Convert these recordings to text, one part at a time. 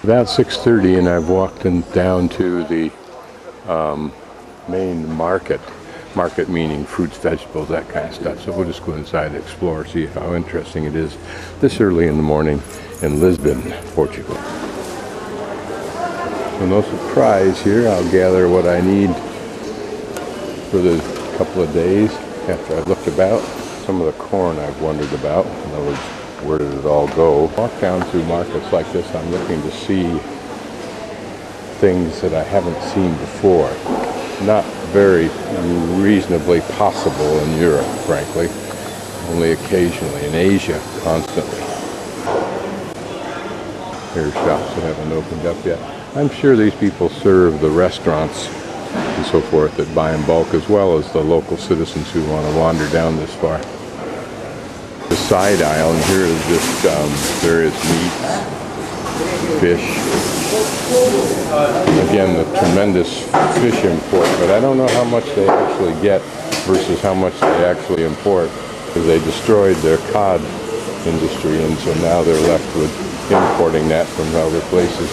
About 6:30 and I've walked down to the main market. Market meaning fruits, vegetables, that kind of stuff. So we'll just go inside and explore, see how interesting it is this early in the morning in Lisbon, Portugal. So no surprise here. I'll gather what I need for the couple of days after I've looked about. Some of the corn I've wondered about. In other words, where did it all go? Walk down through markets like this, I'm looking to see things that I haven't seen before. Not very reasonably possible in Europe, frankly. Only occasionally. In Asia, constantly. Here are shops that haven't opened up yet. I'm sure these people serve the restaurants and so forth that buy in bulk, as well as the local citizens who want to wander down this far. The side aisle, and here is just various meats, fish. Again, the tremendous fish import, but I don't know how much they actually get versus how much they actually import, because they destroyed their cod industry, and so now they're left with importing that from other places.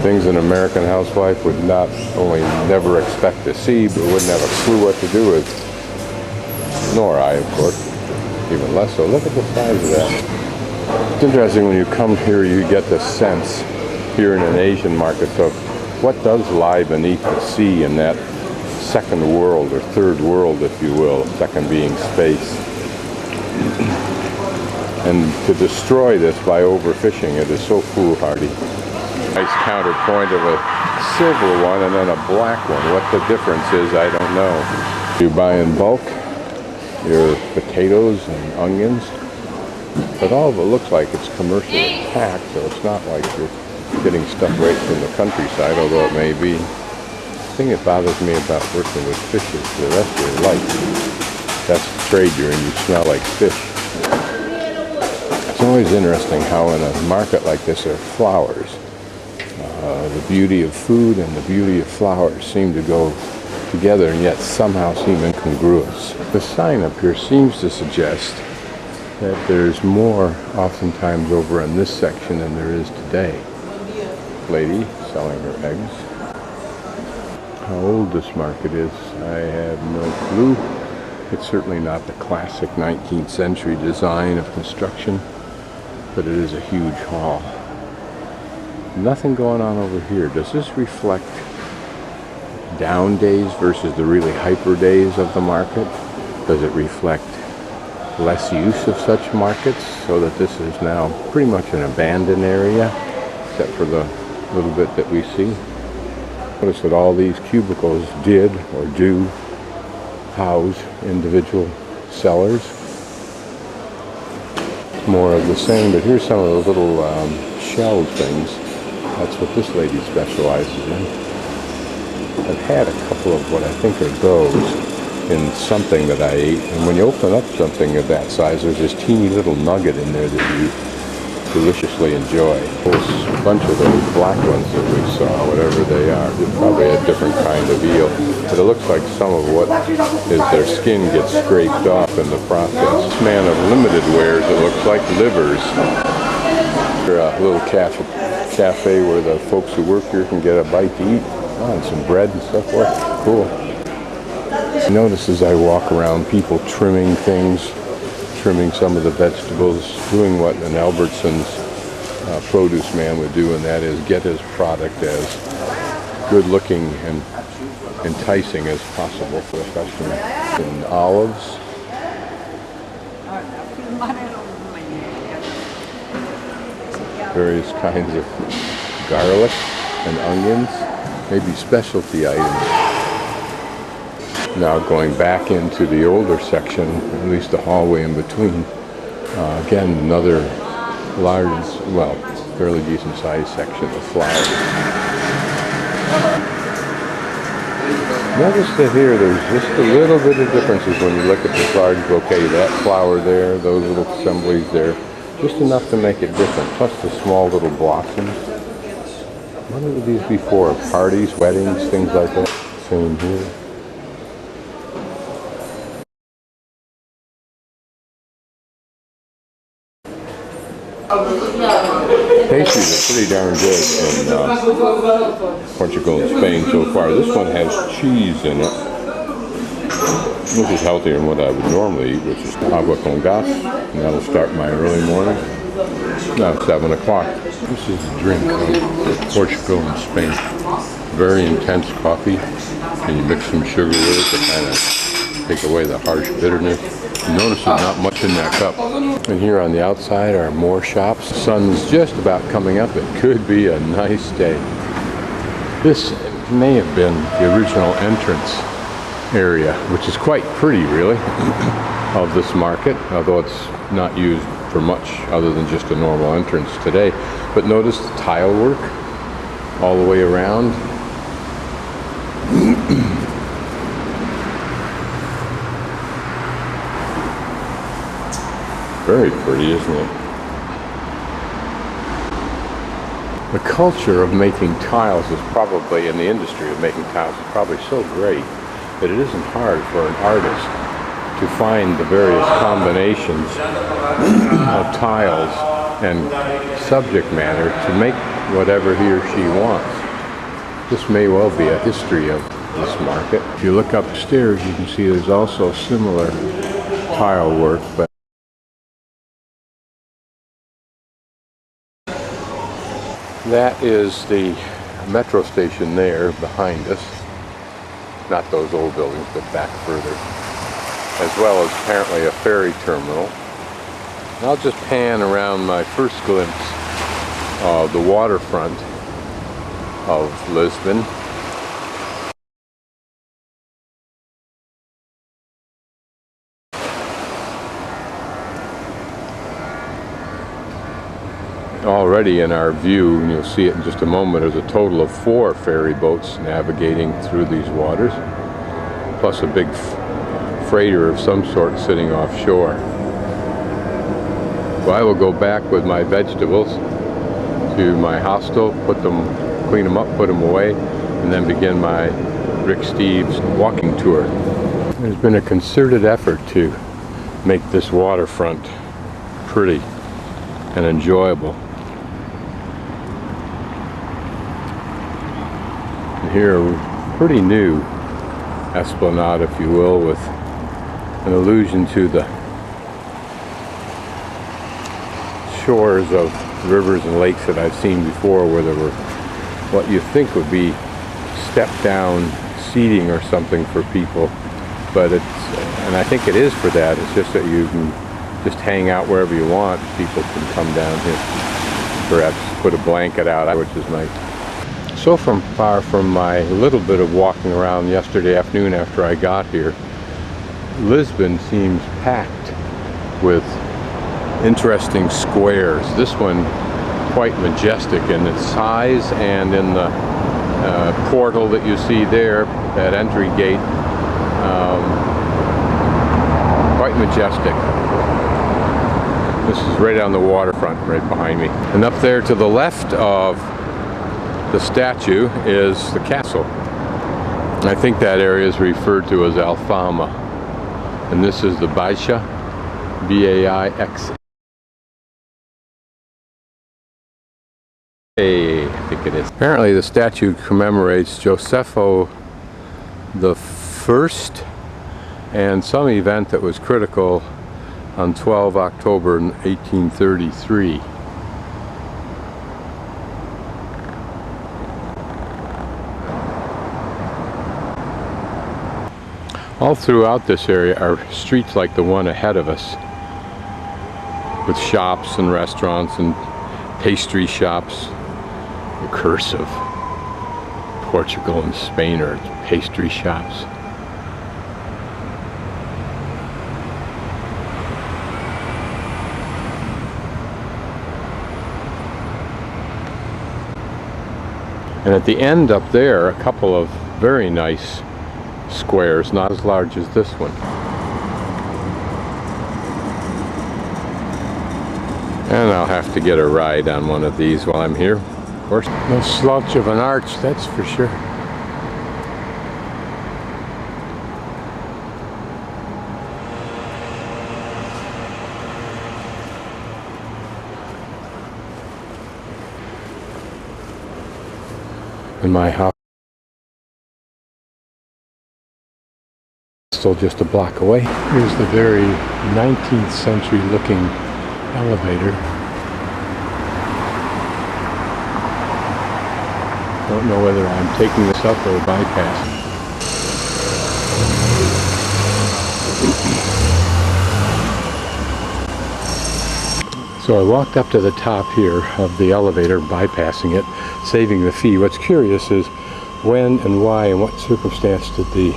Things an American housewife would not only never expect to see, but wouldn't have a clue what to do with. Nor I, of course, even less so. Look at the size of that. It's interesting when you come here, you get the sense here in an Asian market of what does lie beneath the sea in that second world or third world, if you will, second being space. And to destroy this by overfishing it is so foolhardy. Nice counterpoint of a silver one and then a black one. What the difference is, I don't know. You buy in bulk your potatoes and onions, but all of it looks like it's commercially packed, so it's not like you're getting stuff right from the countryside, although it may be. The thing that bothers me about working with fish is the rest of your life. That's the trade you're in, you smell like fish. It's always interesting how in a market like this there are flowers. The beauty of food and the beauty of flowers seem to go together and yet somehow seem incongruous. The sign up here seems to suggest that there's more oftentimes over in this section than there is today. Lady selling her eggs. How old this market is, I have no clue. It's certainly not the classic 19th century design of construction, but it is a huge hall. Nothing going on over here. Does this reflect down days versus the really hyper days of the market? Does it reflect less use of such markets so that this is now pretty much an abandoned area, except for the little bit that we see? Notice that all these cubicles did or do house individual sellers. More of the same, but here's some of the little shell things. That's what this lady specializes in. I've had a couple of what I think are those in something that I ate, and when you open up something of that size, there's this teeny little nugget in there that you deliciously enjoy. There's a bunch of those black ones that we saw, whatever they are. They're probably a different kind of eel, but it looks like some of what is their skin gets scraped off in the process. This man of limited wares, it looks like livers. They're a little cafe where the folks who work here can get a bite to eat. Oh, and some bread and so forth. Cool. I notice as I walk around people trimming things, trimming some of the vegetables, doing what an Albertson's produce man would do, and that is get his product as good looking and enticing as possible for the customer. And olives. Various kinds of garlic and onions, maybe specialty items. Now going back into the older section, at least the hallway in between, again another large, well, fairly decent sized section of flowers. Notice that here there's just a little bit of differences when you look at this large bouquet. That flower there, those little assemblies there, just enough to make it different, plus the small little blossoms. What would these be for? Parties, weddings, things like that? Same here. pastries are pretty darn good in Portugal and Spain so far. This one has cheese in it. This is healthier than what I would normally eat, which is agua con gas, and that'll start my early morning. Now 7 o'clock. This is a drink of Portugal and Spain. Very intense coffee, and you mix some sugar with it to kind of take away the harsh bitterness. You notice there's not much in that cup. And here on the outside are more shops. The sun's just about coming up. It could be a nice day. This may have been the original entrance area, which is quite pretty, really, of this market, although it's not used for much other than just a normal entrance today. But notice the tile work all the way around. Very pretty, isn't it? The culture of making tiles is probably, in the industry of making tiles, is probably so great that it isn't hard for an artist to find the various combinations of tiles and subject matter to make whatever he or she wants. This may well be a history of this market. If you look upstairs, you can see there's also similar tile work, but that is the metro station there behind us. Not those old buildings, but back further. As well as apparently a ferry terminal. And I'll just pan around my first glimpse of the waterfront of Lisbon. Already in our view, and you'll see it in just a moment, there's a total of 4 ferry boats navigating through these waters, plus a big freighter of some sort sitting offshore. So I will go back with my vegetables to my hostel, clean them up, put them away, and then begin my Rick Steves walking tour. There's been a concerted effort to make this waterfront pretty and enjoyable. And here a pretty new esplanade, if you will, with an allusion to the shores of rivers and lakes that I've seen before, where there were what you think would be step-down seating or something for people, but and I think it is for that. It's just that you can just hang out wherever you want. People can come down here, perhaps put a blanket out, which is nice. So far from my little bit of walking around yesterday afternoon after I got here, Lisbon seems packed with interesting squares. This one quite majestic in its size, and in the portal that you see there, that entry gate, quite majestic. This is right on the waterfront right behind me. And up there to the left of the statue is the castle. I think that area is referred to as Alfama. And this is the Baixa, B-A-I-X. I think it is. Apparently the statue commemorates Josepho the First and some event that was critical on 12 October 1833. All throughout this area are streets like the one ahead of us, with shops and restaurants and pastry shops. The curse of Portugal and Spain are pastry shops. And at the end up there, a couple of very nice squares, not as large as this one. And I'll have to get a ride on one of these while I'm here. Of course, no slouch of an arch, that's for sure. And my house is still just a block away. Here's the very 19th century looking elevator. Don't know whether I'm taking this up or bypassing. So I walked up to the top here of the elevator, bypassing it, saving the fee. What's curious is when and why and what circumstance did the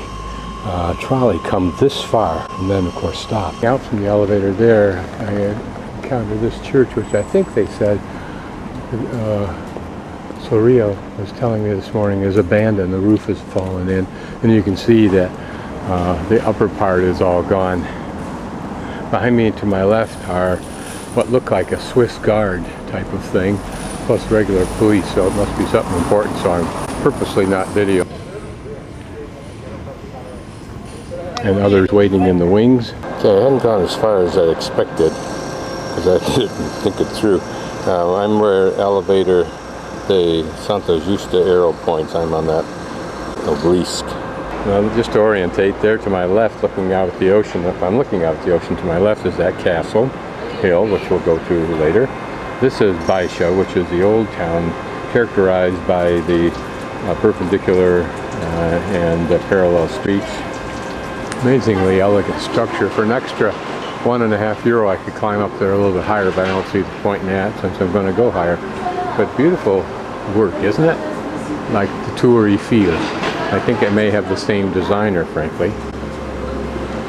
trolley come this far and then of course stop. Out from the elevator there, I encountered this church, which I think they said Sorio was telling me this morning is abandoned. The roof has fallen in, and you can see that the upper part is all gone. Behind me and to my left are what look like a Swiss Guard type of thing, plus regular police, so it must be something important, so I'm purposely not video. And others waiting in the wings. Okay, I hadn't gone as far as I expected, because I didn't think it through. I'm where elevator the Santa Justa arrow points. I'm on that obelisk. Now, just to orientate, there to my left, looking out at the ocean, if I'm looking out at the ocean, to my left is that castle hill, which we'll go to later. This is Baixa, which is the old town characterized by the perpendicular and parallel streets. Amazingly elegant structure. For an extra €1.50, I could climb up there a little bit higher, but I don't see the point in that since I'm going to go higher. But beautiful work, isn't it? Like the toury feel. I think it may have the same designer, frankly.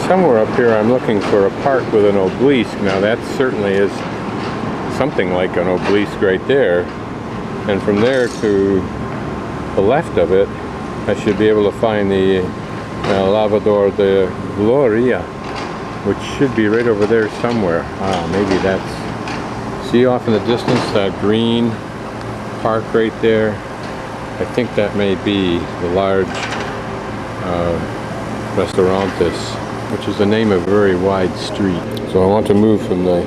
Somewhere up here I'm looking for a park with an obelisk. Now that certainly is something like an obelisk right there. And from there to the left of it, I should be able to find the Lavador de Gloria, which should be right over there somewhere. Maybe that's... See off in the distance that green park right there? I think that may be the large Restaurantes, which is the name of a very wide street. So I want to move from the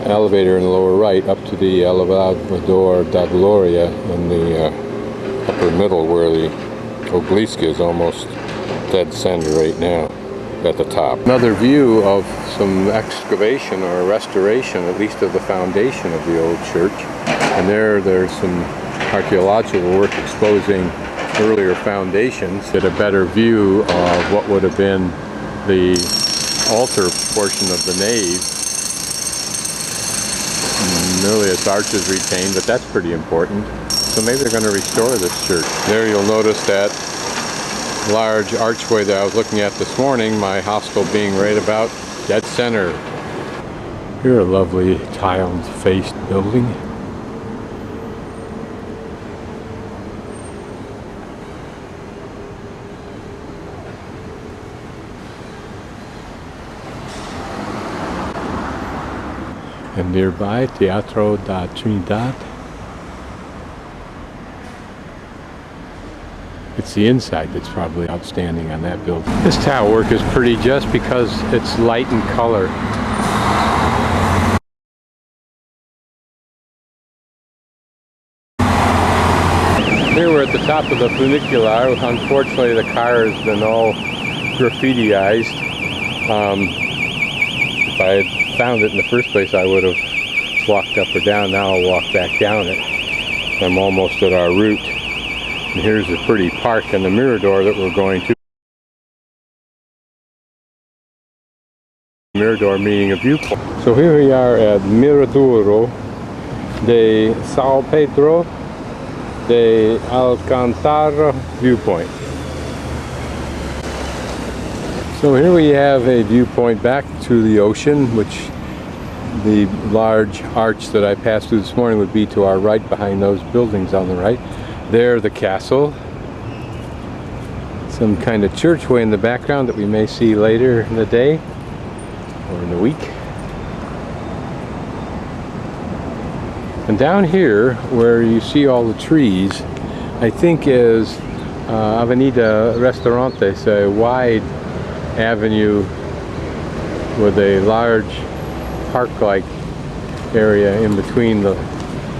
elevator in the lower right up to the Elevador da Gloria in the upper middle, where the obelisk is almost dead center right now at the top. Another view of some excavation or restoration, at least of the foundation of the old church. And there's some archaeological work exposing earlier foundations. Get a better view of what would have been the altar portion of the nave. Nearly its arches retained, but that's pretty important. So maybe they're going to restore this church. There you'll notice that large archway that I was looking at this morning, my hostel being right about dead center. Here a lovely tiled faced building. And nearby, Teatro da Trinidad. It's the inside that's probably outstanding on that building. This tile work is pretty just because it's light in color. Here we're at the top of the Funicular. Unfortunately, the car has been all graffitiized. If I had found it in the first place, I would have walked up or down. Now I'll walk back down it. I'm almost at our route. And here's a pretty park in the Miradouro that we're going to. Miradouro meaning a viewpoint. So here we are at Miradouro de São Pedro de Alcântara viewpoint. So here we have a viewpoint back to the ocean, which the large arch that I passed through this morning would be to our right behind those buildings on the right. There, the castle. Some kind of churchway in the background that we may see later in the day or in the week. And down here, where you see all the trees, I think is Avenida Restaurantes, a wide avenue with a large park-like area in between the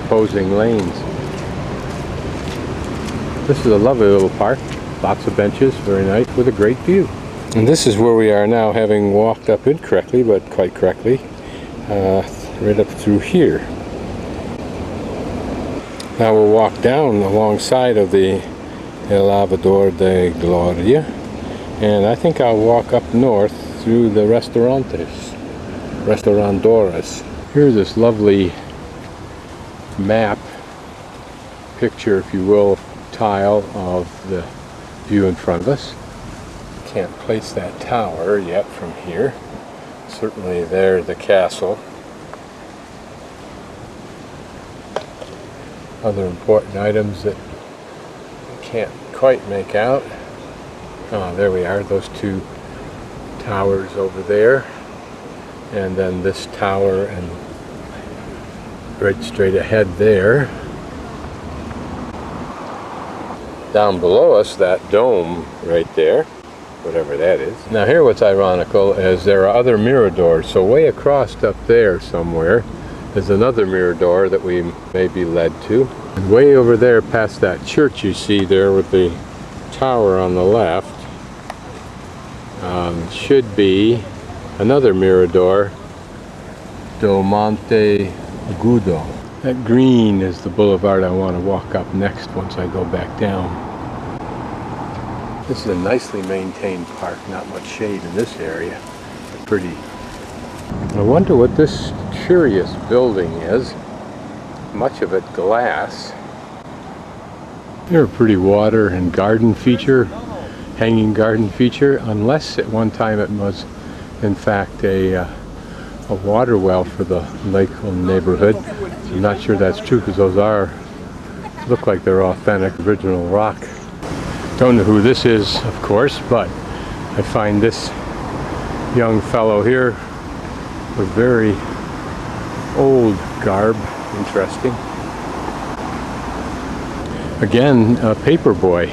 opposing lanes. This is a lovely little park. Lots of benches, very nice, with a great view. And this is where we are now, having walked up incorrectly, but quite correctly, right up through here. Now we'll walk down alongside of the El Avador de Gloria, and I think I'll walk up north through the restaurandoras. Here's this lovely map, picture if you will, tile of the view in front of us. Can't place that tower yet from here. Certainly there, the castle. Other important items that you can't quite make out. Oh, there we are, those two towers over there. And then this tower, and right straight ahead there. Down below us, that dome right there, whatever that is. Now here what's ironical is there are other miradors, so way across up there somewhere is another mirador that we may be led to. And way over there past that church you see there with the tower on the left should be another mirador, Do Monte Agudo. That green is the boulevard I want to walk up next once I go back down. This is a nicely maintained park, not much shade in this area, but pretty. I wonder what this curious building is. Much of it glass. Here a pretty water and garden feature, hanging garden feature, unless at one time it was in fact a water well for the local neighborhood. I'm not sure that's true because those look like they're authentic original rock. Don't know who this is, of course, but I find this young fellow here with very old garb interesting. Again, a paper boy.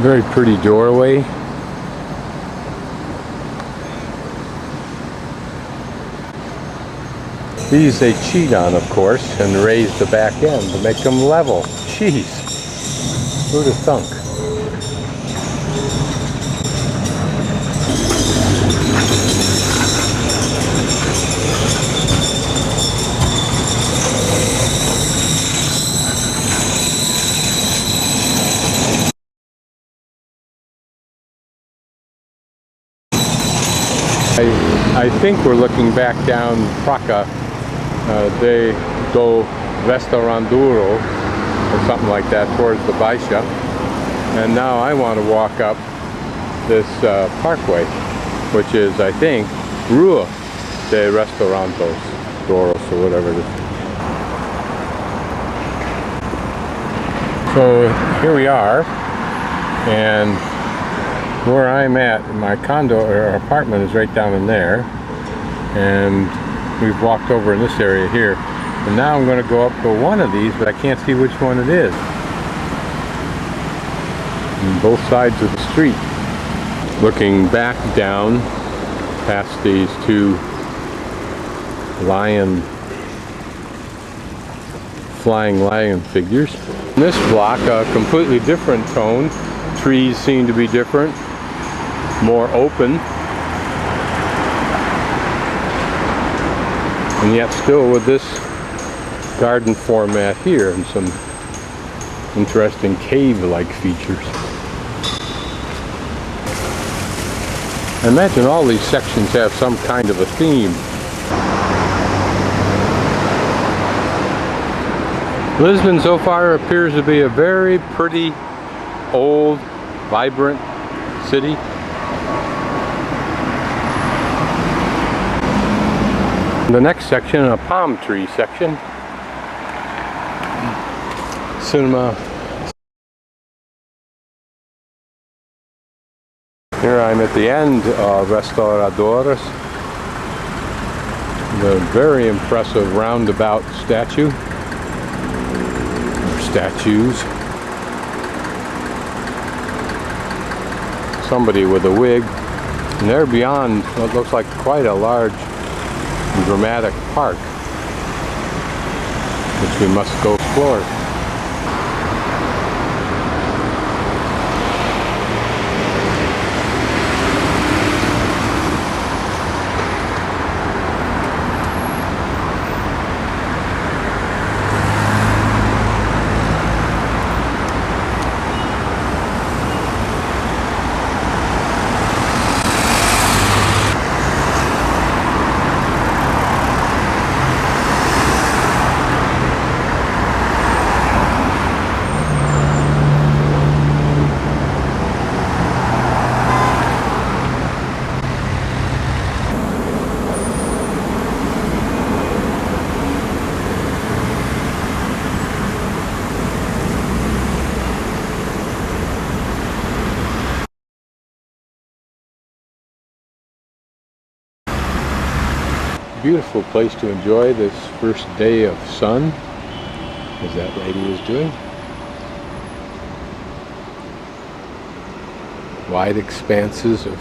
Very pretty doorway. These they cheat on, of course, and raise the back end to make them level. Jeez, who'd have thunk? I think we're looking back down Praça do Restaurandouro or something like that towards the Baixa, and now I want to walk up this parkway, which is, I think, Rua de Restaurantos Doros or whatever it is. So here we are, and where I'm at, my condo or apartment is right down in there, and we've walked over in this area here, and now I'm going to go up to one of these, but I can't see which one it is. On both sides of the street. Looking back down past these two flying lion figures. In this block, a completely different tone. Trees seem to be different, more open, and yet still with this garden format here and some interesting cave-like features. I imagine all these sections have some kind of a theme. Lisbon so far appears to be a very pretty, old, vibrant city. The next section, a palm tree section. Cinema. Here I'm at the end of Restauradores. The very impressive roundabout statue. Or statues. Somebody with a wig. And there beyond what looks like quite a large and dramatic park, which we must go explore. Beautiful place to enjoy this first day of sun, as that lady is doing. Wide expanses of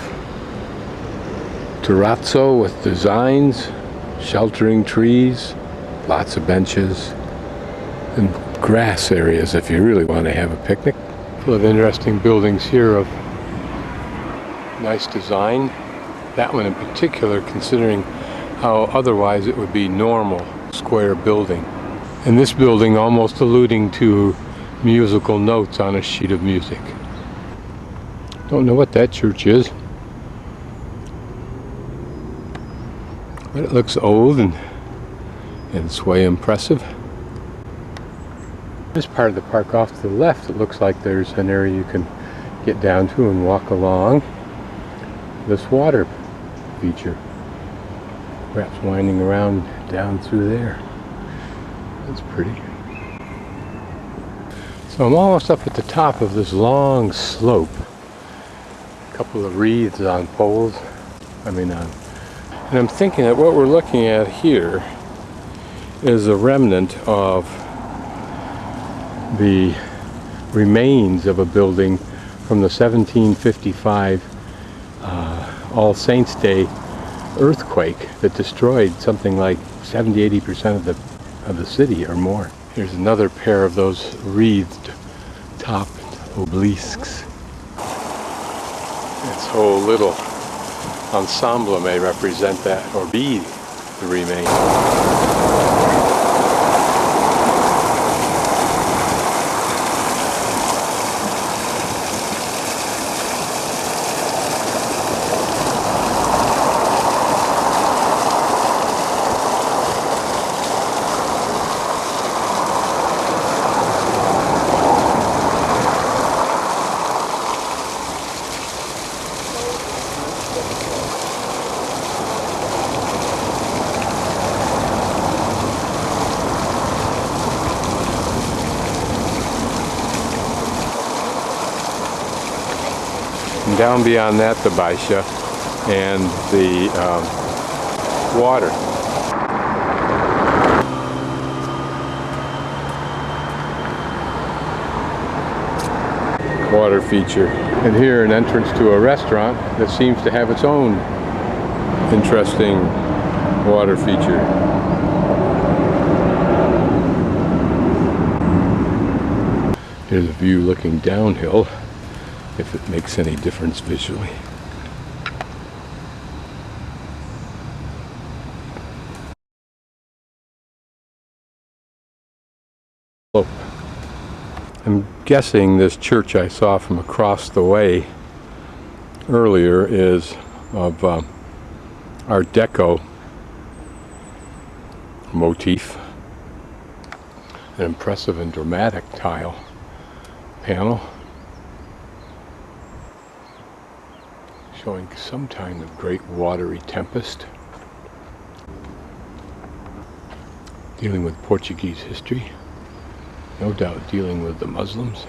terrazzo with designs, sheltering trees, lots of benches, and grass areas if you really want to have a picnic. Full of interesting buildings here of nice design. That one in particular, considering how otherwise it would be normal square building. And this building almost alluding to musical notes on a sheet of music. Don't know what that church is, but it looks old and it's way impressive. This part of the park off to the left, it looks like there's an area you can get down to and walk along this water feature. Perhaps winding around down through there. That's pretty. So I'm almost up at the top of this long slope. A couple of wreaths on poles. And I'm thinking that what we're looking at here is a remnant of the remains of a building from the 1755 All Saints Day earthquake that destroyed something like 70-80% of the city or more. Here's another pair of those wreathed topped obelisks. This whole little ensemble may represent that or be the remains. Down beyond that, the Baixa and the water. Water feature. And here an entrance to a restaurant that seems to have its own interesting water feature. Here's a view looking downhill, if it makes any difference visually. I'm guessing this church I saw from across the way earlier is of Art Deco motif. An impressive and dramatic tile panel showing some kind of great watery tempest, dealing with Portuguese history, no doubt dealing with the Muslims.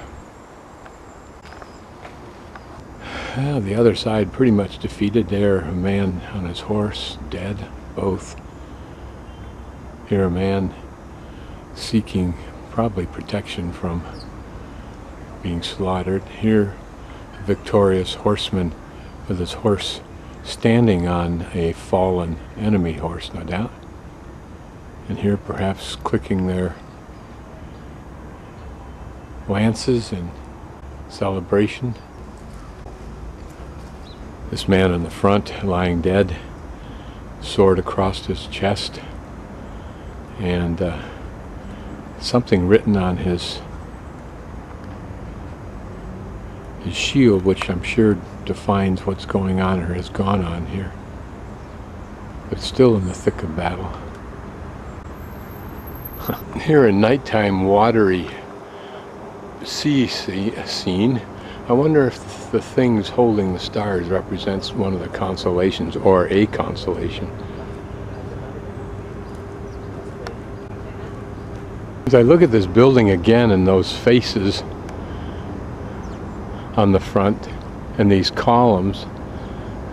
Well, the other side pretty much defeated there. A man on his horse, dead, both. Here a man seeking probably protection from being slaughtered. Here a victorious horseman with his horse standing on a fallen enemy horse, no doubt. And here perhaps clicking their lances in celebration. This man in the front lying dead, sword across his chest, and something written on his shield, which I'm sure defines what's going on or has gone on here, but still in the thick of battle. Here a nighttime watery sea scene. I wonder if the things holding the stars represents one of the constellations or a constellation. As I look at this building again and those faces on the front and these columns,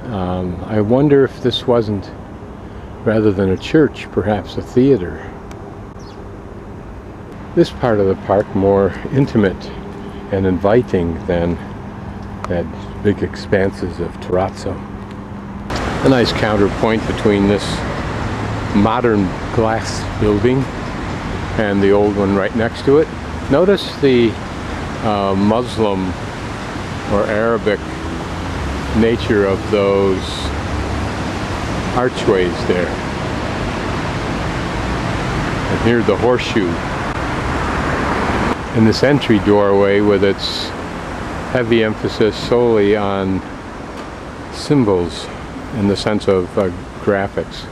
I wonder if this wasn't Rather than a church, perhaps a theater. This part of the park more intimate and inviting than that big expanses of terrazzo. A nice counterpoint between this modern glass building and the old one right next to it. Notice the Muslim or Arabic nature of those archways there. And here's the horseshoe. And this entry doorway with its heavy emphasis solely on symbols in the sense of graphics.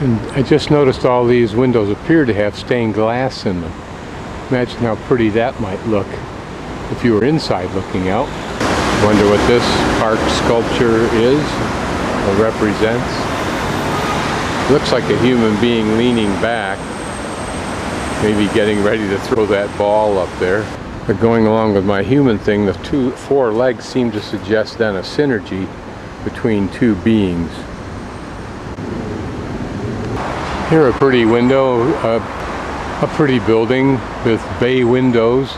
And I just noticed all these windows appear to have stained glass in them. Imagine how pretty that might look if you were inside looking out. Wonder what this park sculpture is or represents. Looks like a human being leaning back, maybe getting ready to throw that ball up there. But going along with my human thing, the four legs seem to suggest then a synergy between two beings. Here a pretty window, a pretty building with bay windows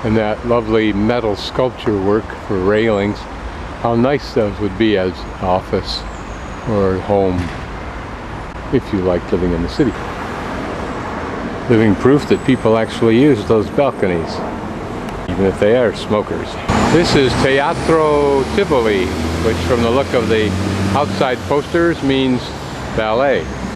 and that lovely metal sculpture work for railings. How nice those would be as office or home if you like living in the city. Living proof that people actually use those balconies, even if they are smokers. This is Teatro Tivoli, which from the look of the outside posters means ballet.